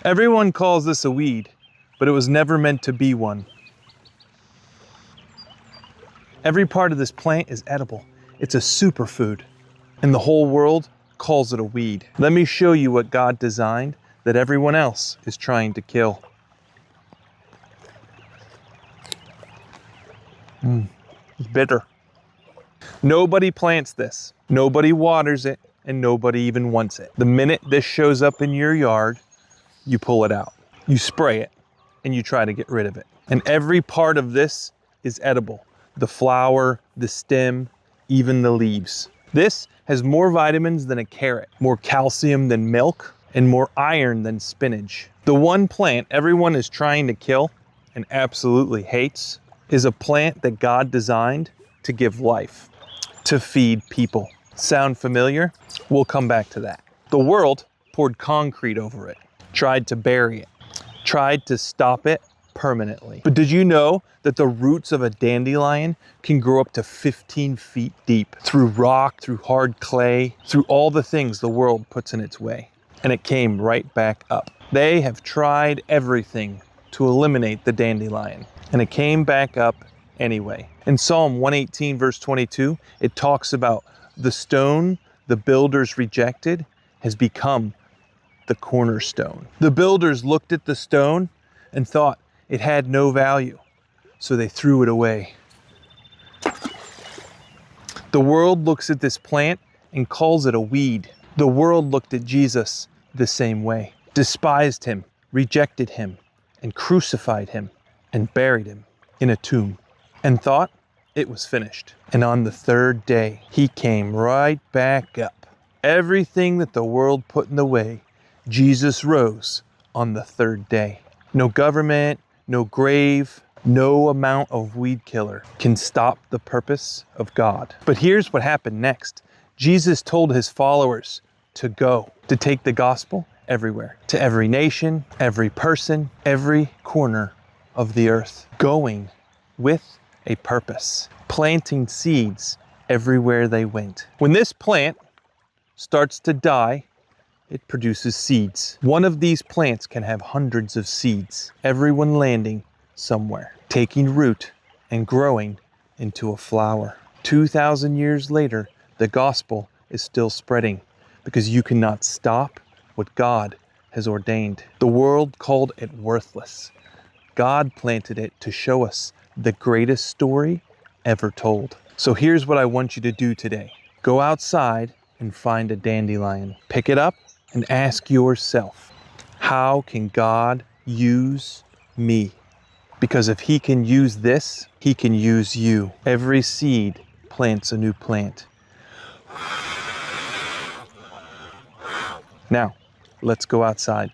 Everyone calls this a weed, but it was never meant to be one. Every part of this plant is edible. It's a superfood, and the whole world calls it a weed. Let me show you what God designed that everyone else is trying to kill. It's bitter. Nobody plants this, nobody waters it, and nobody even wants it. The minute this shows up in your yard, you pull it out. You spray it, and you try to get rid of it. And every part of this is edible. The flower, the stem, even the leaves. This has more vitamins than a carrot, more calcium than milk, and more iron than spinach. The one plant everyone is trying to kill and absolutely hates is a plant that God designed to give life, to feed people. Sound familiar? We'll come back to that. The world poured concrete over it, tried to bury it, tried to stop it permanently. But did you know that the roots of a dandelion can grow up to 15 feet deep through rock, through hard clay, through all the things the world puts in its way? And it came right back up. They have tried everything to eliminate the dandelion, and it came back up anyway. In Psalm 118, verse 22, it talks about the stone the builders rejected has become the cornerstone. The builders looked at the stone and thought it had no value, so they threw it away. The world looks at this plant and calls it a weed. The world looked at Jesus the same way, despised him, rejected him, and crucified him, and buried him in a tomb, and thought it was finished. And on the third day, he came right back up. Everything that the world put in the way, Jesus rose on the third day. No government, no grave, no amount of weed killer can stop the purpose of God. But here's what happened next. Jesus told his followers to go, to take the gospel everywhere, to every nation, every person, every corner of the earth, going with a purpose, planting seeds everywhere they went. When this plant starts to die, it produces seeds. One of these plants can have hundreds of seeds, everyone landing somewhere, taking root and growing into a flower. 2,000 years later, the gospel is still spreading because you cannot stop what God has ordained. The world called it worthless. God planted it to show us the greatest story ever told. So here's what I want you to do today. Go outside and find a dandelion. Pick it up and ask yourself, how can God use me? Because if he can use this, he can use you. Every seed plants a new plant. Now, let's go outside.